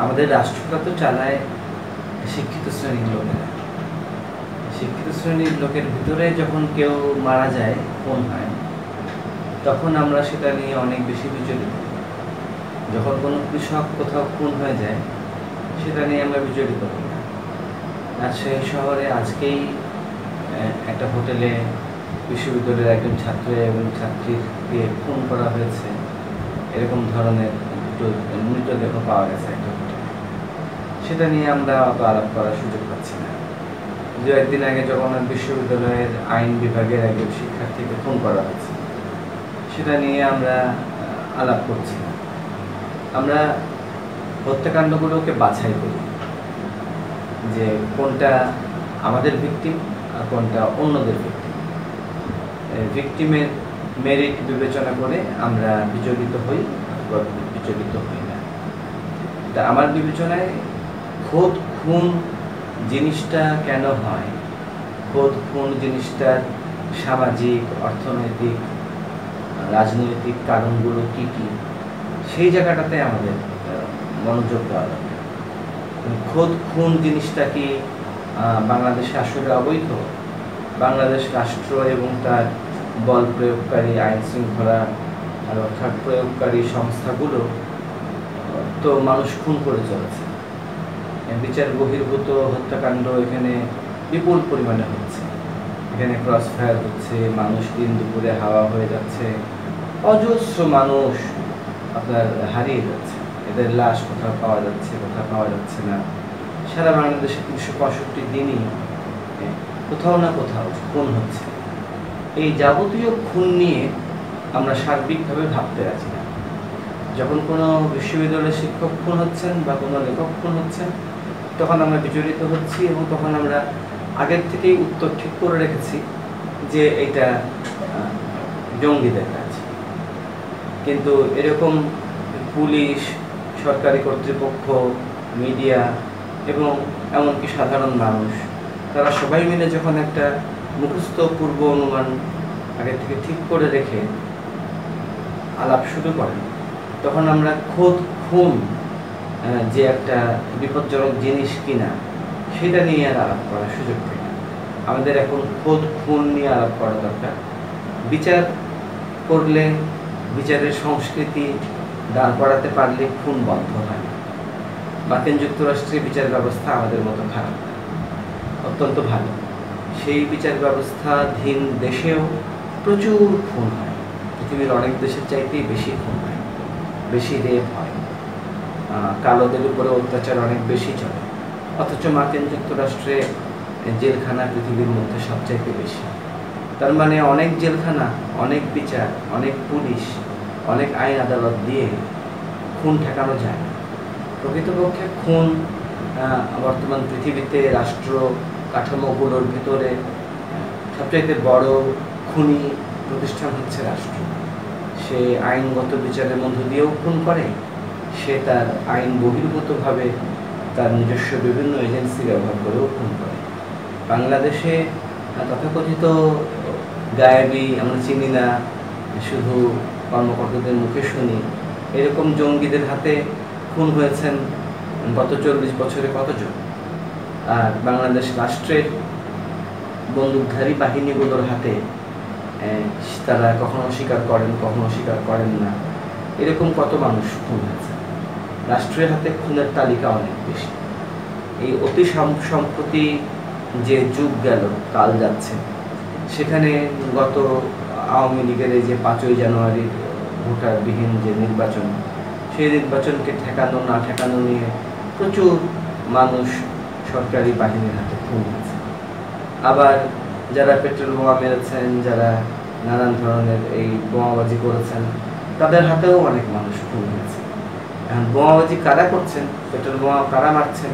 আমাদের রাষ্ট্রটা তো চালায় শিক্ষিত শ্রেণীর লোকেরা। শিক্ষিত শ্রেণীর লোকের ভিতরে যখন কেউ মারা যায়, খুন হয়, তখন আমরা সেটা নিয়ে অনেক বেশি বিচলিত। যখন কোনো কৃষক কোথাও খুন হয়ে যায়, সেটা নিয়ে আমরা বিচলিত হই না। রাজশাহী শহরে আজকেই একটা হোটেলে বিশ্ববিদ্যালয়ের একজন ছাত্র এবং ছাত্রীকে খুন করা হয়েছে, এরকম ধরনের মৃতদেহ পাওয়া গেছে একটা হোটেলে। সেটা নিয়ে আমরা অত আলাপ করার সুযোগ পাচ্ছি না। দু একদিন আগে জগন্নাথ বিশ্ববিদ্যালয়ের আইন বিভাগের একজন শিক্ষার্থীকে খুন করা হয়েছে, সেটা নিয়ে আমরা আলাপ করছি না। আমরা হত্যাকাণ্ডগুলোকে বাছাই করি যে কোনটা আমাদের ভিকটিম আর কোনটা অন্যদের ভিকটিম। ভিকটিমের মেরিট বিবেচনা করে আমরা বিচলিত হই অথবা বিচলিত হই না। তা আমার বিবেচনায় খোদ খুন জিনিসটা কেন হয়, খোদ খুন জিনিসটার সামাজিক, অর্থনৈতিক, রাজনৈতিক কারণগুলো কী কী, সেই জায়গাটাতে আমাদের মনোযোগ দেওয়া দরকার। খোদ খুন জিনিসটা কি বাংলাদেশে আসলে অবৈধ? বাংলাদেশ রাষ্ট্র এবং তার বল প্রয়োগকারী আইন শৃঙ্খলা রক্ষার প্রয়োগকারী সংস্থাগুলো তো মানুষ খুন করে চলেছে। বিচার বহির্ভূত হত্যাকাণ্ড এখানে বিপুল পরিমাণে হচ্ছে। এখানে ক্রস ফায়ার হচ্ছে, মানুষ দিন দুপুরে হাওয়া হয়ে যাচ্ছে, অজস্র মানুষ আপনার হারিয়ে যাচ্ছে, এদের লাশ কোথাও পাওয়া যাচ্ছে, কোথাও পাওয়া যাচ্ছে না। সারা বাংলাদেশে 365 দিনই কোথাও না কোথাও খুন হচ্ছে। এই যাবতীয় খুন নিয়ে আমরা সার্বিকভাবে ভাবতে রাজি না। যখন কোনো বিশ্ববিদ্যালয়ের শিক্ষক খুন হচ্ছেন বা কোনো লেখক খুন হচ্ছেন, তখন আমরা বিচলিত হচ্ছি এবং তখন আমরা আগের থেকেই উত্তর ঠিক করে রেখেছি যে এটা জঙ্গিদের কাজ। কিন্তু এরকম পুলিশ, সরকারি কর্তৃপক্ষ, মিডিয়া এবং এমনকি সাধারণ মানুষ, তারা সবাই মিলে যখন একটা মুখস্থ পূর্ব অনুমান আগে থেকে ঠিক করে রেখে আলাপ শুরু করেন, তখন আমরা খোদ খুন যে একটা বিপজ্জনক জিনিস কিনা সেটা নিয়ে আর আলাপ করার সুযোগ পাই না। আমাদের এখন খোদ খুন নিয়ে আলাপ করা দরকার। বিচার করলে, বিচারের সংস্কৃতি দাঁড় করাতে পারলে খুন বন্ধ হয়। মার্কিন যুক্তরাষ্ট্রের বিচার ব্যবস্থা আমাদের মতো খারাপ না, অত্যন্ত ভালো। সেই বিচার ব্যবস্থাধীন দেশেও প্রচুর খুন হয়, পৃথিবীর অনেক দেশের চাইতেই বেশি খুন হয়, বেশি রেপ হয়, কালোদের উপরে অত্যাচার অনেক বেশি চলে। অথচ মার্কিন যুক্তরাষ্ট্রে জেলখানা পৃথিবীর মধ্যে সবচাইতে বেশি। তার মানে অনেক জেলখানা, অনেক বিচার, অনেক পুলিশ, অনেক আইন আদালত দিয়ে খুন ঠেকানো যায় না। প্রকৃতপক্ষে খুন বর্তমান পৃথিবীতে রাষ্ট্র কাঠামোগুলোর ভিতরে সবচাইতে বড় খুনি প্রতিষ্ঠান হচ্ছে রাষ্ট্র। সে আইনগত বিচারের মধ্য দিয়েও খুন করে, সে তার আইন বহির্ভূতভাবে তার নিজস্ব বিভিন্ন এজেন্সি ব্যবহার করেও খুন করে। বাংলাদেশে তথাকথিত গায়েবী আমরা চিনি না, শুধু কর্মকর্তাদের মুখে শুনি, এরকম জঙ্গিদের হাতে খুন হয়েছেন গত 40 বছরে কতজন? আর বাংলাদেশ রাষ্ট্রের বন্দুকধারী বাহিনীগুলোর হাতে তারা কখনো স্বীকার করেন, কখনো স্বীকার করেন না, এরকম কত মানুষ খুন হয়েছে। রাষ্ট্রের হাতে খুনের তালিকা অনেক বেশি। এই অতি সম্প্রতি যে যুগ গেল, কাল যাচ্ছে, সেখানে গত আওয়ামী লীগের এই যে 5ই জানুয়ারির ভোটারবিহীন যে নির্বাচন, সেই নির্বাচনকে ঠেকানো না ঠেকানো নিয়ে প্রচুর মানুষ সরকারি বাহিনীর হাতে খুন হয়েছে। আবার যারা পেট্রোল বোমা মেরেছেন, যারা নানান ধরনের এই বোমাবাজি করেছেন, তাদের হাতেও অনেক মানুষ খুন হয়েছে। এখন বোমাবাজি কারা করছেন, পেট্রোল বোমা কারা মারছেন,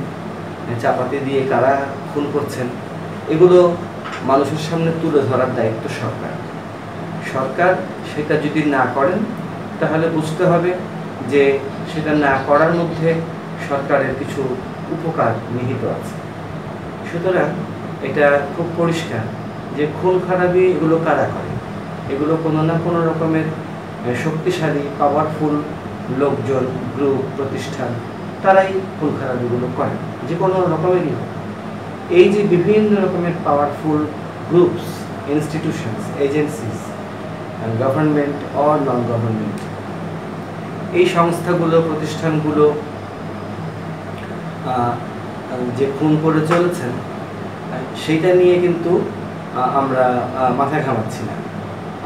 চাপাতি দিয়ে কারা খুন করছেন, এগুলো মানুষের সামনে তুলে ধরার দায়িত্ব সরকার। সরকার সেটা যদি না করেন, তাহলে বুঝতে হবে যে সেটা না করার মধ্যে সরকারের কিছু উপকার নিহিত আছে। সুতরাং এটা খুব পরিষ্কার যে খুন খারাপি এগুলো কারা করে, এগুলো কোনো না কোনো রকমের শক্তিশালী পাওয়ারফুল লোকজন, গ্রুপ, প্রতিষ্ঠান, তারাই খুন খারাপিগুলো করে, যে কোনো রকমেরই হোক। এই যে বিভিন্ন রকমের powerful groups, institutions, agencies, government or non government, এই সংস্থাগুলো, প্রতিষ্ঠানগুলো যে খুন করে চলেছেন, সেইটা নিয়ে কিন্তু আমরা মাথা ঘামাচ্ছি না,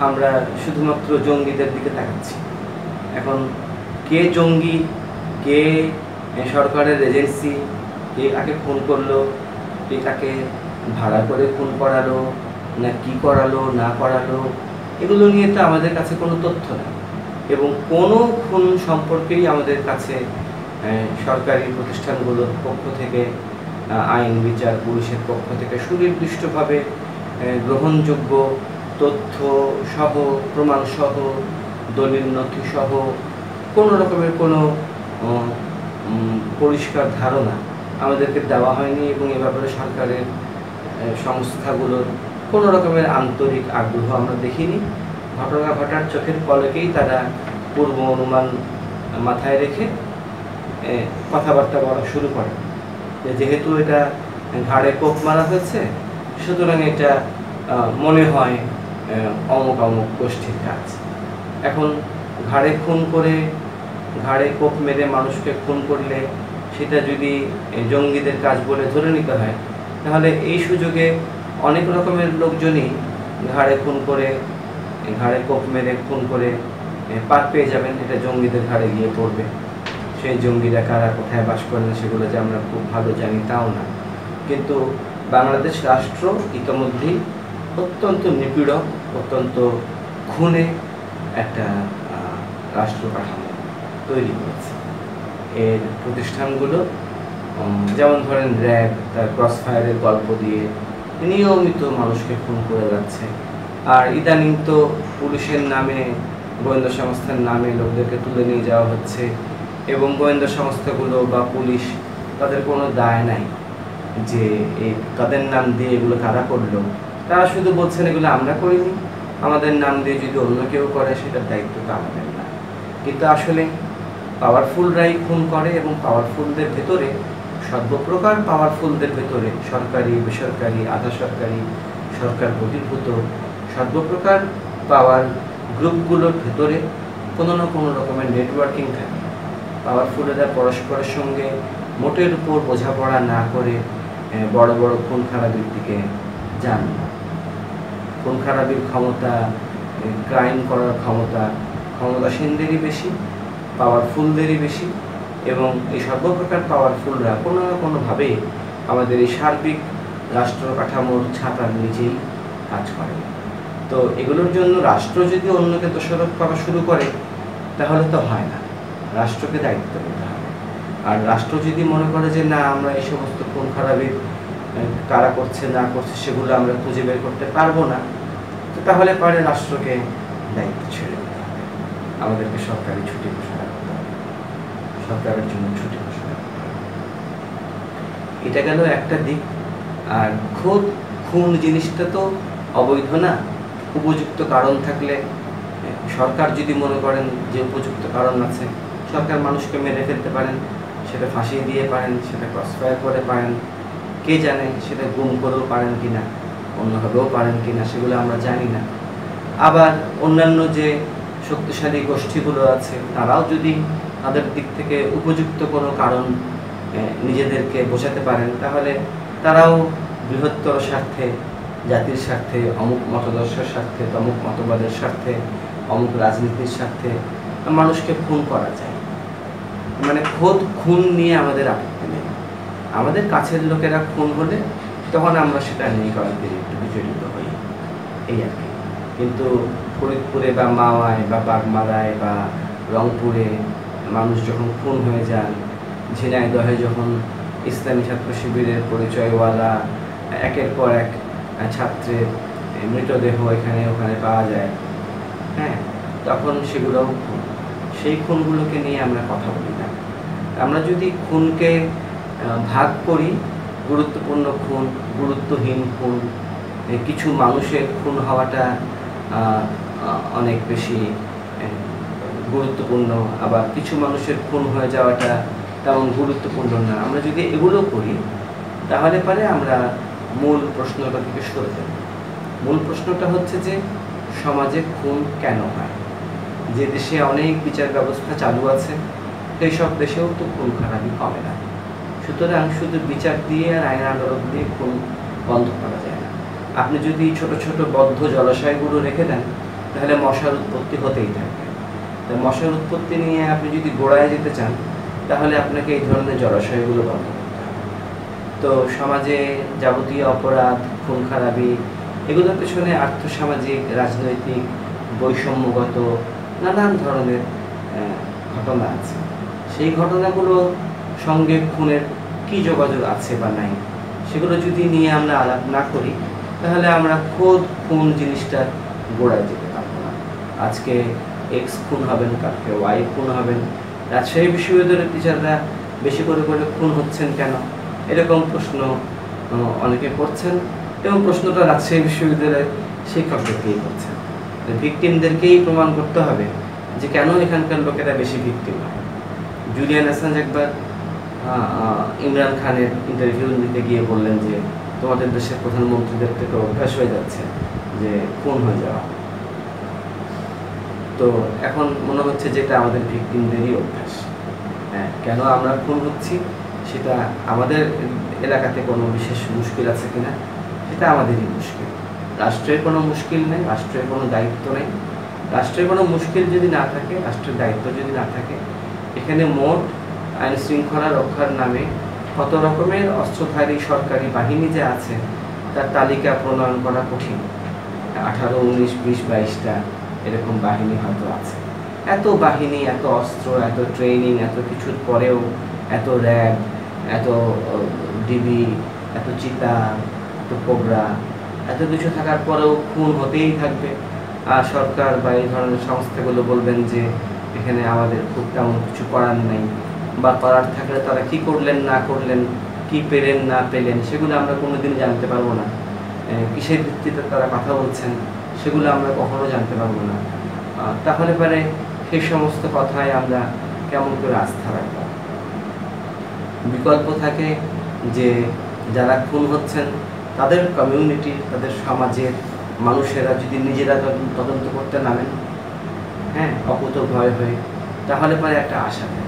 আমরা শুধুমাত্র জঙ্গিদের দিকে তাকাচ্ছি। এখন কে জঙ্গি, কে সরকারের এজেন্সি, কে কাকে খুন করলো, কে কাকে ভাড়া করে খুন করালো, না কি করালো না করালো, এগুলো নিয়ে তো আমাদের কাছে কোনো তথ্য নেই, এবং কোনো খুন সম্পর্কেই আমাদের কাছে সরকারি প্রতিষ্ঠানগুলোর পক্ষ থেকে, আইন বিচার পুলিশের পক্ষ থেকে সুনির্দিষ্টভাবে গ্রহণযোগ্য তথ্য সহ, প্রমাণ সহ, দলিল নথি সহ কোনো রকমের কোনো পরিষ্কার ধারণা আমাদেরকে দেওয়া হয়নি, এবং এ ব্যাপারে সরকারের সংস্থাগুলোর কোনো রকমের আন্তরিক আগ্রহ আমরা দেখিনি। ঘটনা ঘটার চোখের পলকেই তারা পূর্ব অনুমান মাথায় রেখে কথাবার্তা বলা শুরু করে, যেহেতু এটা ঘাড়ে কোপ মারা হয়েছে, সুতরাং এটা মনে হয় অমুক অমুক গোষ্ঠীর কাজ। এখন ঘাড়ে খুন করে, ঘাড়ে কোপ মেরে মানুষকে খুন করলে সেটা যদি জঙ্গিদের কাজ বলে ধরে নিতে হয়, তাহলে এই সুযোগে অনেক রকমের লোকজনই ঘাড়ে খুন করে, ঘাড়ে কোপ মেরে খুন করে পার পেয়ে যাবেন, এটা জঙ্গিদের ঘাড়ে গিয়ে পড়বে। সেই জঙ্গিরা কারা, কোথায় বাস করেন, সেগুলো যে আমরা খুব ভালো জানি তাও না। কিন্তু বাংলাদেশ রাষ্ট্র ইতিমধ্যেই অত্যন্ত নিপীড়ক, অত্যন্ত খুনে একটা রাষ্ট্র কাঠামো তৈরি করেছে। এর প্রতিষ্ঠানগুলো যেমন ধরেন র্যাব, তার ক্রস ফায়ারের গল্প দিয়ে নিয়মিত মানুষকে খুন করে যাচ্ছে। আর ইদানিং তো পুলিশের নামে, গোয়েন্দা সংস্থার নামে লোকদেরকে তুলে নিয়ে যাওয়া হচ্ছে, এবং গোয়েন্দা সংস্থাগুলো বা পুলিশ, তাদের কোনো দায় নাই যে তাদের নাম দিয়ে এগুলো কারা করলো। তারা শুধু বলছেন এগুলো আমরা করিনি, আমাদের নাম দিয়ে যদি অন্য কেউ করে সেটার দায়িত্ব তো আমাদের না। কিন্তু আসলে পাওয়ারফুলরাই খুন করে, এবং পাওয়ারফুলদের ভেতরে, সর্বপ্রকার পাওয়ারফুলদের ভেতরে, সরকারি, বেসরকারি, আধা সরকারি, সরকার বহির্ভূত সর্বপ্রকার পাওয়ার গ্রুপগুলোর ভেতরে কোনো না কোনো রকমের নেটওয়ার্কিং থাকে। পাওয়ারফুলেরা পরস্পরের সঙ্গে মোটের উপর বোঝাপড়া না করে বড় বড় খুন খারাপির দিকে যান না। খুন খারাপির ক্ষমতা, ক্রাইম করার ক্ষমতা ক্ষমতাসীনদেরই বেশি, পাওয়ারফুলদেরই বেশি, এবং এই সর্বপ্রকার পাওয়ারফুলরা কোনো না কোনোভাবে আমাদের এই সার্বিক রাষ্ট্র কাঠামোর ছাতার নিচেই কাজ করে। তো এগুলোর জন্য রাষ্ট্র যদি অন্যকে দোষারোপ করা শুরু করে, তাহলে তো হয় না, রাষ্ট্রকে দায়িত্ব নিতে হবে। আর রাষ্ট্র যদি মনে করে যে না, আমরা এই সমস্ত খুন খারাপি কারা করছে না করছে সেগুলো আমরা খুঁজে বের করতে পারবো না, তো তাহলে পরে রাষ্ট্রকে দায়িত্ব ছেড়ে দিতে হবে, আমাদেরকে সরকারি ছুটি ঘোষণা করতে হবে, সরকারের জন্য ছুটি ঘোষণা করতে হবে। এটা গেল একটা দিক। আর খুন জিনিসটা তো অবৈধ না। উপযুক্ত কারণ থাকলে, সরকার যদি মনে করেন যে উপযুক্ত কারণ আছে, সরকার মানুষকে মেরে ফেলতে পারেন, সেটা ফাঁসিয়ে দিয়ে পারেন, সেটা ক্রসফায়ার করে পারেন, কে জানে সেটা গুম করেও পারেন কিনা, অন্যভাবেও পারেন কিনা, সেগুলো আমরা জানি না। আবার অন্যান্য যে শক্তিশালী গোষ্ঠীগুলো আছে, তারাও যদি তাদের দিক থেকে উপযুক্ত কোনো কারণ নিজেদেরকে বোঝাতে পারেন, তাহলে তারাও বৃহত্তর স্বার্থে, জাতির স্বার্থে, অমুক মতাদর্শের স্বার্থে, তমুক মতবাদের স্বার্থে, অমুক রাজনীতির স্বার্থে মানুষকে খুন করা যায়। মানে খোদ খুন নিয়ে আমাদের আপত্তি নেই। আমাদের কাছের লোকেরা খুন হলে তখন আমরা সেটা নেই করার দিকে একটু বিচলিত হই, এই আর কি। কিন্তু ফরিদপুরে বা মাওয়ায় বা বাগমারায় বা রংপুরে মানুষ যখন খুন হয়ে যান, ঝিনাইদহে যখন ইসলামী ছাত্র শিবিরের পরিচয়ওয়ালা একের পর এক ছাত্রের মৃতদেহ এখানে ওখানে পাওয়া যায়, হ্যাঁ, তখন সেগুলোও খুন। সেই খুনগুলোকে নিয়ে আমরা কথা বলি না। আমরা যদি খুনকে ভাগ করি, গুরুত্বপূর্ণ খুন, গুরুত্বহীন খুন, কিছু মানুষের খুন হওয়াটা অনেক বেশি গুরুত্বপূর্ণ, আবার কিছু মানুষের খুন হয়ে যাওয়াটা তেমন গুরুত্বপূর্ণ না। আমরা যদি এগুলো করি তাহলে পরে আমরা মূল প্রশ্নটা থেকে সরে যাব। মূল প্রশ্নটা হচ্ছে যে সমাজে খুন কেন হয়? যে দেশে অনেক বিচার ব্যবস্থা চালু আছে সেই সব দেশেও তো খুন খারাপি কমে না। সুতরাং শুধু বিচার দিয়ে আর আইন আদালত দিয়ে খুন বন্ধ করা যায় না। আপনি যদি ছোট ছোট বদ্ধ জলাশয়গুলো রেখে দেন তাহলে মশার উৎপত্তি হতেই থাকবে। তো মশার উৎপত্তি নিয়ে আপনি যদি গোড়ায় যেতে চান তাহলে আপনাকে এই ধরনের জলাশয়গুলো বন্ধ করতে হবে। তো সমাজে যাবতীয় অপরাধ, খুন খারাপি এগুলোর পেছনে আর্থসামাজিক, রাজনৈতিক, বৈষম্যগত নানান ধরনের ঘটনা আছে। সেই ঘটনাগুলোর সঙ্গে খুনের কি যোগাযোগ আছে বা নাই সেগুলো যদি নিয়ে আমরা আলাপ না করি তাহলে আমরা খোদ খুন জিনিসটা গোড়ায় যেতে পারবো না। আজকে এক্স খুন হবেন, কালকে ওয়াই খুন হবেন। রাজশাহী বিশ্ববিদ্যালয়ের টিচাররা বেশি করে খুন হচ্ছেন কেন, এরকম প্রশ্ন অনেকে করছেন এবং প্রশ্নটা রাজশাহী বিশ্ববিদ্যালয়ের শিক্ষকদেরকেই করছেন। ভিকটিমদেরকেই প্রমাণ করতে হবে যে কেন এখানকার লোকেরা বেশি ভিকটিম হয়। জুলিয়ান অ্যাসাঞ্জ একবার ইমরান খানের ইন্টারভিউ নিতে গিয়ে বললেন যে তোমাদের দেশের প্রধানমন্ত্রীদের থেকে অভ্যাস হয়ে যাচ্ছে যে খুন হয়ে যাওয়া। তো এখন মনে হচ্ছে যে এটা আমাদের ভিকটিমদেরই অভ্যাস। হ্যাঁ, কেন আমরা খুন হচ্ছি সেটা আমাদের এলাকাতে কোনো বিশেষ মুশকিল আছে কিনা সেটা আমাদেরই মুশকিল। রাষ্ট্রের কোনো মুশকিল নেই, রাষ্ট্রের কোনো দায়িত্ব নেই। রাষ্ট্রের কোনো মুশকিল যদি না থাকে, রাষ্ট্রের দায়িত্ব যদি না থাকে, এখানে মোট আইন শৃঙ্খলা রক্ষার নামে কত রকমের অস্ত্রধারী সরকারি বাহিনী যে আছে তার তালিকা প্রণয়ন করা কঠিন। 18, 19, 20, 22টা এরকম বাহিনী হয়তো আছে। এত বাহিনী, এত অস্ত্র, এত ট্রেনিং, এত কিছুর পরেও, এত র্যাব, এত ডিবি, এত চিতা, এত কোবরা, এত কিছু থাকার পরেও খুন হতেই থাকবে। আর সরকার বা এই ধরনের সংস্থাগুলো বলবেন যে এখানে আমাদের খুব তেমন কিছু করার নেই, বা করার থাকলে তারা কি করলেন না করলেন, কি পেলেন না পেলেন সেগুলো আমরা কোনোদিন জানতে পারবো না। কিসের ভিত্তিতে তারা কথা বলছেন সেগুলো আমরা কখনো জানতে পারবো না। তাহলে পরে সেই সমস্ত কথায় আমরা কেমন করে আস্থা রাখবো? বিকল্প থাকে যে যারা খুন হচ্ছেন তাদের কমিউনিটি, তাদের সমাজের মানুষেরা যদি নিজেরা তদন্ত করতে নামেন, হ্যাঁ, অকুত ভয় হয়ে, তাহলে পরে একটা আশা দেয়।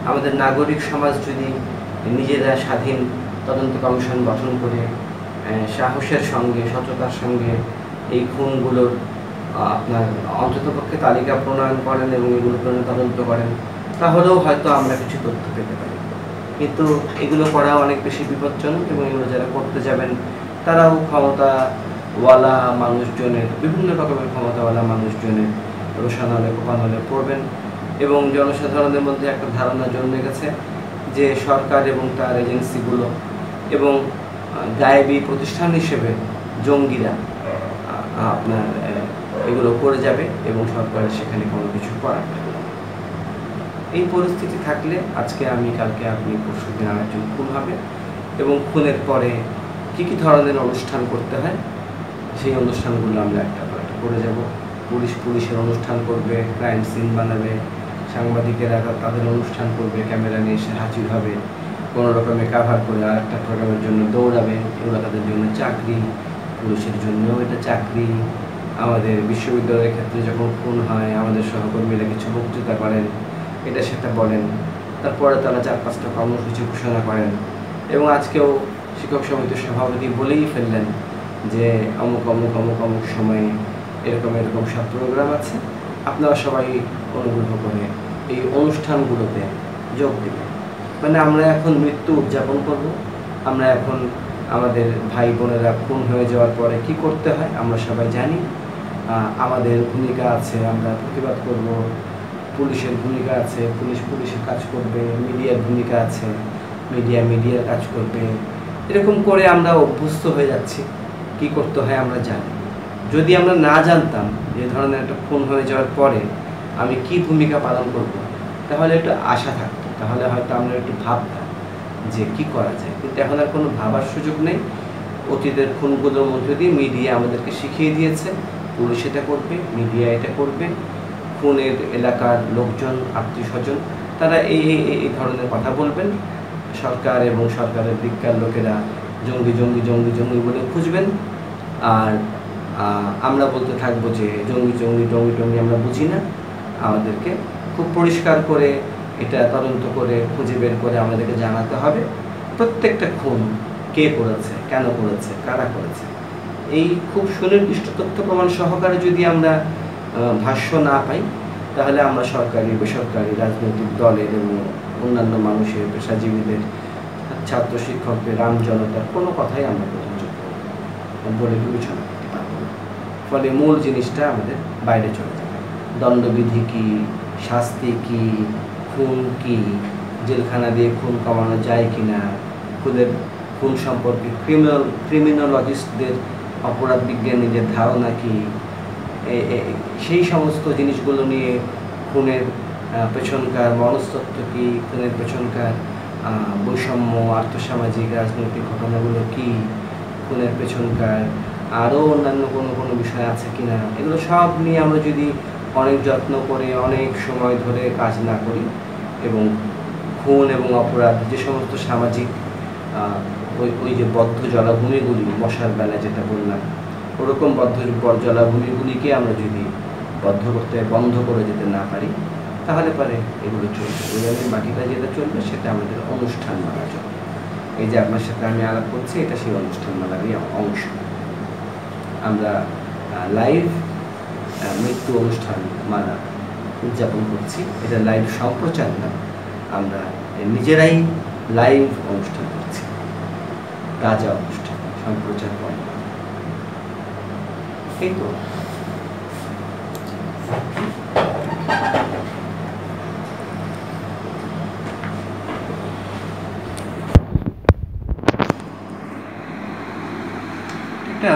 আমাদের নাগরিক সমাজ যদি নিজেরা স্বাধীন তদন্ত কমিশন গঠন করে সাহসের সঙ্গে, সততার সঙ্গে এই খুনগুলোর আপনার অন্ততপক্ষে তালিকা প্রণয়ন করেন এবং এগুলো তদন্ত করেন, তাহলেও হয়তো আমরা কিছু তথ্য পেতে পারি। কিন্তু এগুলো করা অনেক বেশি বিপজ্জনক এবং এগুলো যারা করতে যাবেন তারাও ক্ষমতাওয়ালা মানুষজনের, বিভিন্ন রকমের ক্ষমতাওয়ালা মানুষজনের রোষানলে কোপানলে পড়বেন এবং জনসাধারণের মধ্যে একটা ধারণা জন্মে গেছে যে সরকার এবং তার এজেন্সিগুলো এবং গায়েবী প্রতিষ্ঠান হিসেবে জঙ্গিরা আপনার এগুলো করে যাবে এবং সরকারের সেখানে কোনো কিছু করার থাকবে না। এই পরিস্থিতি থাকলে আজকে আমি, কালকে আপনি, পরশুদিন আরেকজন খুন হবে এবং খুনের পরে কী কী ধরনের অনুষ্ঠান করতে হয় সেই অনুষ্ঠানগুলো আমরা একটা পর একটা করে যাব। পুলিশের অনুষ্ঠান করবে, ক্রাইম সিন বানাবে, সাংবাদিকেরা তাদের অনুষ্ঠান করবে, ক্যামেরা নিয়ে এসে হাজির হবে, কোনো রকমে কাভার করে আরেকটা প্রোগ্রামের জন্য দৌড়াবে। এগুলো তাদের জন্য চাকরি, পুলিশের জন্যও এটা চাকরি। আমাদের বিশ্ববিদ্যালয়ের ক্ষেত্রে যখন খুন হয় আমাদের সহকর্মীরা কিছু বক্তৃতা করেন, এটা সেটা বলেন, তারপরে তারা 4-5টা কর্মসূচি ঘোষণা করেন এবং আজকেও শিক্ষক সমিতির সভাপতি বলেই ফেললেন যে অমুক অমুক অমুক অমুক সময়ে এরকম এরকম সব প্রোগ্রাম আছে, আপনারা সবাই অনুগ্রহ করে এই অনুষ্ঠানগুলোতে যোগ দেবেন। মানে আমরা এখন মৃত্যু উদযাপন করব, আমরা এখন আমাদের ভাই বোনেরা খুন হয়ে যাওয়ার পরে কি করতে হয় আমরা সবাই জানি। আমাদের ভূমিকা আছে, আমরা প্রতিবাদ করব, পুলিশের ভূমিকা আছে, পুলিশের কাজ করবে, মিডিয়ার ভূমিকা আছে, মিডিয়ার কাজ করবে। এরকম করে আমরা অভ্যস্ত হয়ে যাচ্ছি, কি করতে হয় আমরা জানি। যদি আমরা না জানতাম যে ধরনের একটা খুন হয়ে যাওয়ার পরে আমি কি ভূমিকা পালন করব, তাহলে একটু আশা থাকতো, তাহলে হয়তো আমরা একটু ভাবতাম যে কি করা যায়। কিন্তু এখন আর কোনো ভাবার সুযোগ নেই। অতীতের খুনগুলোর মধ্যে দিয়ে মিডিয়া আমাদেরকে শিখিয়ে দিয়েছে পুলিশ এটা করবে, মিডিয়া এটা করবে। খুনের এলাকার লোকজন, আত্মীয় স্বজন তারা এই ধরনের কথা বলবেন। সরকার এবং সরকারের দিককার লোকেরা জঙ্গি জঙ্গি জঙ্গি জঙ্গি বলে খুঁজবেন, আর আমরা বলতে থাকবো যে জঙ্গি জঙ্গি জঙ্গি জঙ্গি আমরা বুঝি না। আমাদেরকে খুব পরিষ্কার করে এটা তদন্ত করে খুঁজে বের করে আমাদেরকে জানাতে হবে প্রত্যেকটা খুন কে করেছে, কেন করেছে, কারা করেছে। এই খুব সুনির্দিষ্ট তথ্য প্রমাণ সহকারে যদি আমরা ভাষ্য না পাই, তাহলে আমরা সরকারি বেসরকারি রাজনৈতিক দলের এবং অন্যান্য মানুষের, পেশাজীবীদের, ছাত্র শিক্ষকদের, রাম জনতার কোনো কথাই আমরা গ্রহণযোগ্য বলে বিবেচনা করতে পারব না। ফলে মূল জিনিসটা আমাদের বাইরে চলে যাবে। দণ্ডবিধি কী, শাস্তি কী, খুন কী, জেলখানা দিয়ে খুন কমানো যায় কি না, খুন সম্পর্কে ক্রিমিনোলজিস্টদের, অপরাধ বিজ্ঞানীদের ধারণা কী, সেই সমস্ত জিনিসগুলো নিয়ে খুনের পেছনকার মনস্তত্ত্ব কী, খুনের পেছনকার বৈষম্য, আর্থসামাজিক রাজনৈতিক ঘটনাগুলো কী, খুনের পেছনকার আরও অন্যান্য কোনো বিষয় আছে কি না, এগুলো সব নিয়ে আমরা যদি অনেক যত্ন করে অনেক সময় ধরে কাজ না করি এবং খুন এবং অপরাধ যে সমস্ত সামাজিক ওই যে বদ্ধ জলাভূমিগুলি, মশার বেলা যেটা বললাম, ওরকম বদ্ধ জলাভূমিগুলিকে আমরা যদি বন্ধ করে যেতে না পারি, তাহলে পরে এগুলো চলবে। ওই বাকিটা যেটা চলবে সেটা আমাদের অনুষ্ঠান মালা চলবে। এই যে আপনার সাথে আমি আলাপ করছি, এটা সেই অনুষ্ঠান মালারই অংশ। আমরা লাইভ মৃত্যু অনুষ্ঠান মালা উদযাপন করছি। এটা লাইভ সম্প্রচার না, আমরা নিজেরাই লাইভ অনুষ্ঠান করছি, তাজা অনুষ্ঠান, সম্প্রচার করি। এই তো এটা